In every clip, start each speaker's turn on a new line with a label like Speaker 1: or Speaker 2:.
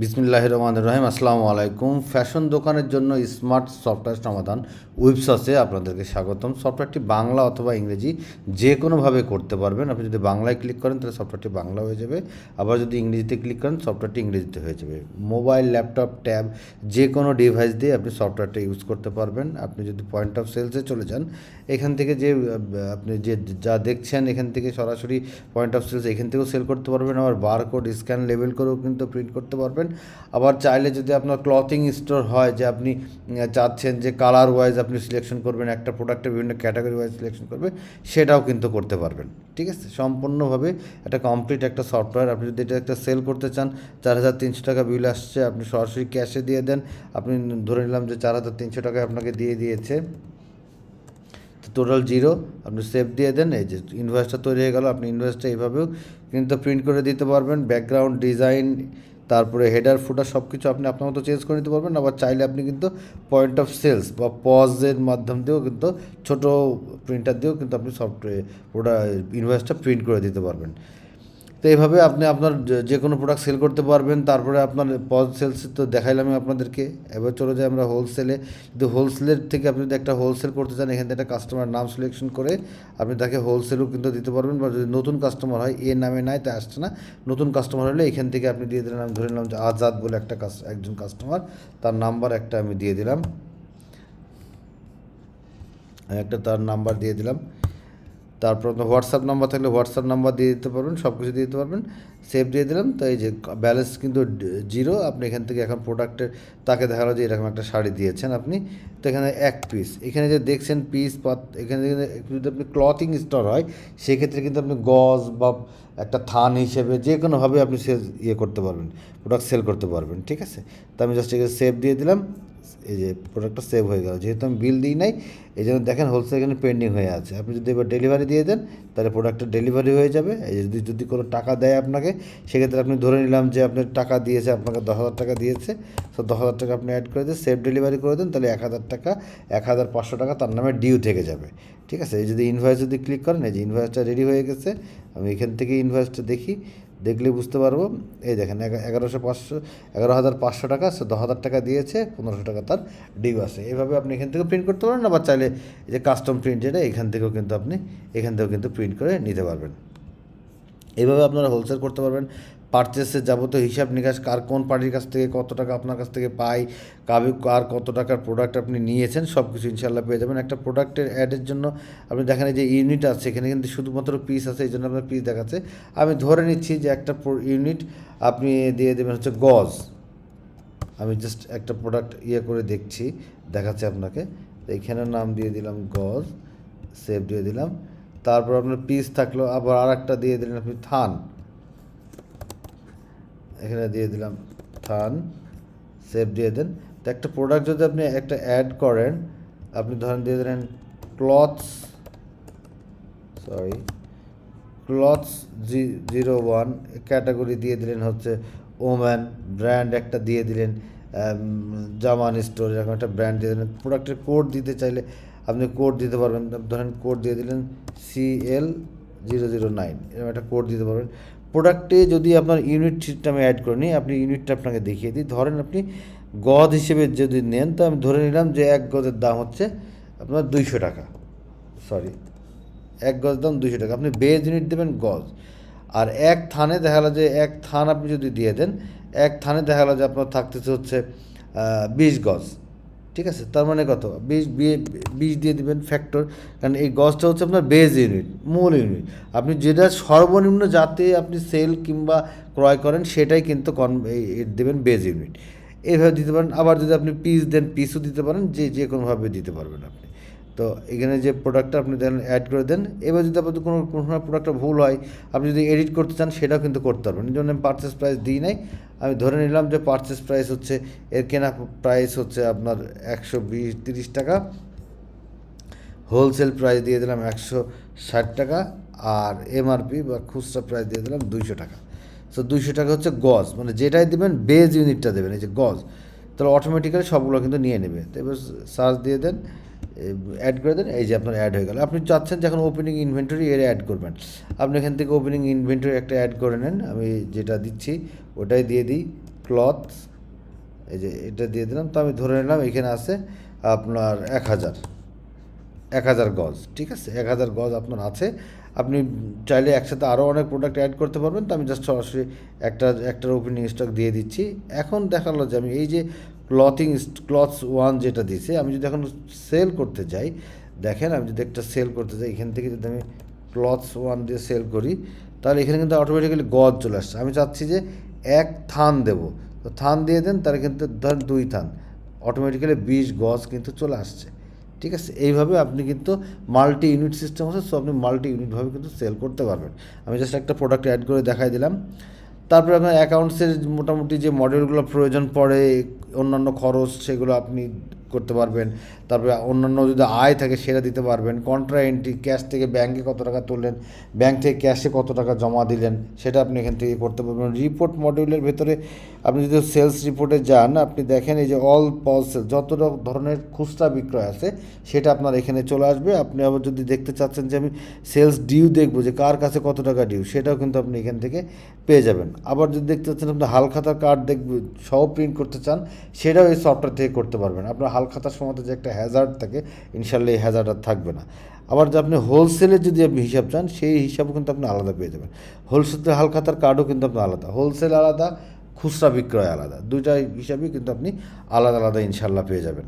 Speaker 1: বিসমিল্লাহির রহমানির রহিম। আসসালামু আলাইকুম। ফ্যাশন দোকানের জন্য স্মার্ট সফটওয়্যার সমাধান ওয়েবসাইটে আপনাদেরকে স্বাগতম। সফটওয়্যারটি বাংলা অথবা ইংরেজি যে কোনোভাবে করতে পারবেন। আপনি যদি বাংলায় ক্লিক করেন তাহলে সফটওয়্যারটি বাংলা হয়ে যাবে, আবার যদি ইংরেজিতে ক্লিক করেন সফটওয়্যারটি ইংরেজিতে হয়ে যাবে। মোবাইল, ল্যাপটপ, ট্যাব যে কোনো ডিভাইস দিয়ে আপনি সফটওয়্যারটা ইউজ করতে পারবেন। আপনি যদি পয়েন্ট অফ সেলসে চলে যান, এখান থেকে যে আপনি যে যা দেখছেন এখান থেকে সরাসরি পয়েন্ট অফ সেলস এখান থেকেও সেল করতে পারবেন। আবার বারকোড স্ক্যান লেবেল করেও কিন্তু প্রিন্ট করতে পারবেন। আবার চাইলে যদি আপনার ক্লথিং স্টোর হয়, যে আপনি চাচ্ছেন যে কালার ওয়াইজ আপনি সিলেকশন করবেন, একটা প্রোডাক্টের বিভিন্ন ক্যাটাগরি ওয়াইজ সিলেকশন করবে, সেটাও কিন্তু করতে পারবেন। ঠিক আছে, সম্পূর্ণভাবে একটা কমপ্লিট একটা সফটওয়্যার। আপনি যদি এটা একটা সেল করতে চান, 4,300 টাকা বিল আসছে, আপনি সরাসরি ক্যাশে দিয়ে দেন। আপনি ধরে নিলাম যে 4,300 টাকায় আপনাকে দিয়ে দিয়েছে, টোটাল জিরো, আপনি সেভ দিয়ে দেন। এই যে ইনভয়েসটা তৈরি হয়ে গেল। আপনি ইনভয়েসটা এইভাবেও কিন্তু প্রিন্ট করে দিতে পারবেন। ব্যাকগ্রাউন্ড ডিজাইন, তারপরে হেডার ফুটার সব কিছু আপনি আপনার মতো চেঞ্জ করে নিতে পারবেন। আবার চাইলে আপনি কিন্তু পয়েন্ট অফ সেলস বা পজের মাধ্যম দিয়েও কিন্তু ছোটো প্রিন্টার দিয়েও কিন্তু আপনি সফটওয়্যার ইনভয়েসটা প্রিন্ট করে দিতে পারবেন। তো এইভাবে আপনি আপনার যে কোনো প্রোডাক্ট সেল করতে পারবেন। তারপরে আপনার পজ সেলস তো দেখাইলাম আমি আপনাদেরকে। এবার চলে যাই আমরা হোলসেলে। কিন্তু হোলসেলের থেকে আপনি যদি একটা হোলসেল করতে চান, এখান থেকে একটা কাস্টমার নাম সিলেকশন করে আপনি তাকে হোলসেলও কিন্তু দিতে পারবেন। বা যদি নতুন কাস্টমার হয়, এ নামে নাই তাই আসছে না, নতুন কাস্টমার হলে এখান থেকে আপনি দিয়ে দিলেন। আমি ধরে নিলাম যে আজাদ বলে একজন কাস্টমার, তার নাম্বার একটা আমি দিয়ে দিলাম, তার নাম্বার দিয়ে দিলাম। তারপর আপনার হোয়াটসঅ্যাপ নাম্বার থাকলে হোয়াটসঅ্যাপ নাম্বার দিয়ে দিতে পারবেন, সব কিছু দিয়ে দিতে পারবেন। সেভ দিয়ে দিলাম। তো এই যে ব্যালেন্স কিন্তু জিরো। আপনি এখান থেকে এখন প্রোডাক্টের তাকে দেখালো যে এরকম একটা শাড়ি দিয়েছেন আপনি, তো এখানে এক পিস, এখানে যে দেখছেন পিস পাত, এখানে যদি আপনি ক্লথিং স্টোর হয় সেক্ষেত্রে কিন্তু আপনি গজ বা একটা থান হিসেবে যে কোনোভাবে আপনি করতে পারবেন, প্রোডাক্ট সেল করতে পারবেন। ঠিক আছে, তো আমি জাস্ট এখানে সেভ দিয়ে দিলাম। এই যে প্রোডাক্টটা সেভ হয়ে গেল, যেহেতু আমি বিল দিই নাই এই জন্য দেখেন হোলসেল এখানে পেন্ডিং হয়ে আছে। আপনি যদি এবার ডেলিভারি দিয়ে দেন তাহলে প্রোডাক্টটা ডেলিভারি হয়ে যাবে। এই যদি কোনো টাকা দেয় আপনাকে, সেক্ষেত্রে আপনি ধরে নিলাম যে আপনার টাকা দিয়েছে, আপনাকে 10,000 টাকা দিয়েছে, তো 10,000 টাকা আপনি অ্যাড করে দিয়ে সেভ ডেলিভারি করে দেন, তাহলে 1,000 টাকা, 1,500 টাকা তার নামে ডিউ থেকে যাবে। ঠিক আছে, এই যদি ইনভয়েস যদি ক্লিক করেন, এই যে ইনভয়েসটা রেডি হয়ে গেছে। আমি এখান থেকে ইনভয়েসটা দেখি, দেখলে বুঝতে পারবো। এই দেখেন 11,500 টাকা, সে 10,000 টাকা দিয়েছে, 1,500 টাকা তার ডিউ আছে। এভাবে আপনি এখান থেকে প্রিন্ট করতে পারেন। আবার চাইলে এই যে কাস্টম প্রিন্ট যেটা, এখান থেকেও কিন্তু প্রিন্ট করে নিতে পারবেন। এইভাবে আপনারা হোলসেল করতে পারবেন। পারচেসের যাবতীয় হিসাব নিকাশ, কার কোন পার্টির কাছ থেকে কত টাকা আপনার কাছ থেকে পাই, কার কত টাকার প্রোডাক্ট আপনি নিয়েছেন, সব কিছু ইনশাল্লাহ পেয়ে যাবেন। একটা প্রোডাক্টের অ্যাডের জন্য আপনি দেখেন এই যে ইউনিট আছে, এখানে কিন্তু শুধুমাত্র পিস আছে, এই জন্য আপনার পিস দেখাচ্ছে। আমি ধরে নিচ্ছি যে একটা ইউনিট আপনি দিয়ে দেবেন হচ্ছে গজ। আমি জাস্ট একটা প্রোডাক্ট করে দেখছি, দেখাচ্ছে আপনাকে। তো এইখানে নাম দিয়ে দিলাম গজ, সেভ দিয়ে দিলাম। তারপর আপনার পিস থাকলো, আবার আর একটা দিয়ে দিলেন আপনি থান, এখানে দিয়ে দিলাম থান, সেভ দিয়ে দেন। তো একটা প্রোডাক্ট যদি আপনি একটা অ্যাড করেন, আপনি ধরেন দিয়ে দিলেন ক্লথস, ক্লথস 01, ক্যাটাগরি দিয়ে দিলেন হচ্ছে ওম্যান, ব্র্যান্ড একটা দিয়ে দিলেন জামান স্টোর, এরকম একটা ব্র্যান্ড দিয়ে দিলেন। প্রোডাক্টের কোড দিতে চাইলে আপনি কোড দিতে পারবেন। ধরেন কোড দিয়ে দিলেন CL009, এরকম একটা কোড দিতে পারবেন। প্রোডাক্টে যদি আপনার ইউনিট সিস্টেম আমি অ্যাড করে নিই, আপনি ইউনিটটা আপনাকে দেখিয়ে দিই। ধরেন আপনি গজ হিসেবে যদি নেন, তো আমি ধরে নিলাম যে এক গজের দাম হচ্ছে আপনার 200 টাকা, এক গজ দাম 200 টাকা। আপনি বেজ ইউনিট দেবেন গজ। আর এক থানে দেখা গেলো যে এক থান আপনি যদি দিয়ে দেন, এক থানে দেখা গেলো যে আপনার থাকতেছে হচ্ছে 20 গজ। ঠিক আছে, তার মানে কত, 20 দিয়ে দেবেন ফ্যাক্টর, কারণ এই গজটা হচ্ছে আপনার বেজ ইউনিট, মূল ইউনিট। আপনি যেটা সর্বনিম্ন যাতে আপনি সেল কিংবা ক্রয় করেন সেটাই কিন্তু দেবেন বেজ ইউনিট। এইভাবে দিতে পারেন। আবার যদি আপনি পিস দেন, পিসও দিতে পারেন, যে কোনোভাবে দিতে পারবেন আপনি। তো এখানে যে প্রোডাক্টটা আপনি দেন অ্যাড করে দেন। এবার যদি আপনাদের কোনো প্রোডাক্টটা ভুল হয়, আপনি যদি এডিট করতে চান সেটাও কিন্তু করতে পারবেন। এই জন্য আমি পারচেস প্রাইস দিই নাই। আমি ধরে নিলাম যে পারচেস প্রাইস হচ্ছে, এর কেনা প্রাইস হচ্ছে আপনার 130 টাকা, হোলসেল প্রাইস দিয়ে দিলাম 160 টাকা, আর এমআরপি বা খুচরা প্রাইস দিয়ে দিলাম 200 টাকা। সো 200 টাকা হচ্ছে গজ, মানে যেটাই দেবেন বেজ ইউনিটটা দেবেন, এই যে গজ, তাহলে অটোমেটিক্যালি সবগুলো কিন্তু নিয়ে নেবে। তো এবার সার্চ দিয়ে দেন, অ্যাড করে দেন, এই যে আপনার অ্যাড হয়ে গেল। আপনি চাচ্ছেন যে এখন ওপেনিং ইনভেন্টরি এর অ্যাড করবেন, আপনি এখান থেকে ওপেনিং ইনভেন্টরি একটা অ্যাড করে নেন। আমি যেটা দিচ্ছি ওটাই দিয়ে দিই, ক্লথ, এই যে এটা দিয়ে দিলাম। তো আমি ধরে নিলাম এখানে আছে আপনার 1000 গজ, ঠিক আছে, 1000 গজ আপনার আছে। আপনি চাইলে একসাথে আরও অনেক প্রোডাক্ট অ্যাড করতে পারবেন। তো আমি জাস্ট সরাসরি একটার ওপেনিং স্টক দিয়ে দিচ্ছি। এখন দেখালো যে আমি এই যে ক্লথস 1 যেটা দিয়েছে, আমি যদি এখন সেল করতে যাই, দেখেন আমি যদি একটা সেল করতে যাই, এখান থেকে যদি আমি ক্লথস 1 দিয়ে সেল করি, তাহলে এখানে কিন্তু অটোমেটিক্যালি গজ চলে আসছে। আমি চাচ্ছি যে এক থান দেবো, তো থান দিয়ে দেন, তাহলে কিন্তু ধরেন 2 থান, অটোমেটিক্যালি 20 গজ কিন্তু চলে আসছে, ঠিক আছে। এইভাবে আপনি কিন্তু মাল্টি ইউনিট সিস্টেম আছে, সো আপনি মাল্টি ইউনিটভাবে কিন্তু সেল করতে পারবেন। আমি জাস্ট একটা প্রোডাক্ট অ্যাড করে দেখাই দিলাম। তারপরে আপনার অ্যাকাউন্টসের মোটামুটি যে মডেলগুলো প্রয়োজন পড়ে, অন্যান্য খরচ, সেগুলো আপনি করতে পারবেন। তারপরে অন্যান্য যদি আয় থাকে সেটা দিতে পারবেন। কন্ট্রা এন্ট্রি, ক্যাশ থেকে ব্যাঙ্কে কত টাকা তুললেন, ব্যাঙ্ক থেকে ক্যাশে কত টাকা জমা দিলেন, সেটা আপনি এখান থেকে করতে পারবেন। রিপোর্ট মডিউলের ভেতরে আপনি যদি সেলস রিপোর্টে যান, আপনি দেখেন এই যে অল পজ সেল, যত ধরনের খুচরা বিক্রয় আছে সেটা আপনার এখানে চলে আসবে। আপনি আবার যদি দেখতে চাচ্ছেন যে আমি সেলস ডিউ দেখবো, যে কার কাছে কত টাকা ডিউ, সেটাও কিন্তু আপনি এখান থেকে পেয়ে যাবেন। আবার যদি দেখতে চাচ্ছেন আপনি হালখাতার কার্ড দেখবেন, সহ প্রিন্ট করতে চান, সেটাও এই সফটওয়্যার থেকে করতে পারবেন। আপনার হালখাতার সময় যে একটা হ্যাজার্ড থাকে, ইনশাল্লাহ এই হ্যাজার্ড আর থাকবে না। আবার যে আপনি হোলসেলের যদি আপনি হিসাব চান, সেই হিসাবও কিন্তু আপনি আলাদা পেয়ে যাবেন। হোলসেল হালখাতার কার্ডও কিন্তু আপনি আলাদা, হোলসেল আলাদা, খুচরা বিক্রয় আলাদা, দুইটা হিসাবেই কিন্তু আপনি আলাদা আলাদা ইনশাল্লাহ পেয়ে যাবেন।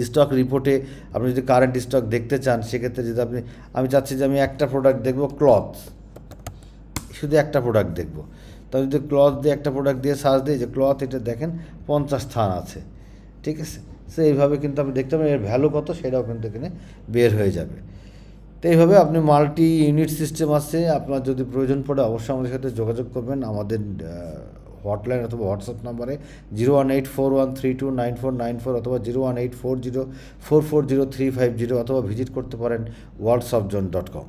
Speaker 1: স্টক রিপোর্টে আপনি যদি কারেন্ট স্টক দেখতে চান, সেক্ষেত্রে যদি আমি চাচ্ছি যে আমি একটা প্রোডাক্ট দেখবো ক্লথ, শুধু একটা প্রোডাক্ট দেখবো, তাহলে যদি ক্লথ দিয়ে একটা প্রোডাক্ট দিয়ে সার্চ দিই, যে ক্লথ, এটা দেখেন 50 থান আছে, ঠিক আছে। সো এইভাবে কিন্তু আপনি দেখতে পাবেন এর ভ্যালু কত, সেটাও কিন্তু এখানে বের হয়ে যাবে। তো এইভাবে আপনি মাল্টি ইউনিট সিস্টেম আছে। আপনার যদি প্রয়োজন পড়ে অবশ্যই আমাদের সাথে যোগাযোগ করবেন আমাদের হটলাইন অথবা হোয়াটসঅ্যাপ নাম্বারে 0184132949 অথবা 0184044035 অথবা ভিজিট করতে পারেন worldsoftzone.com।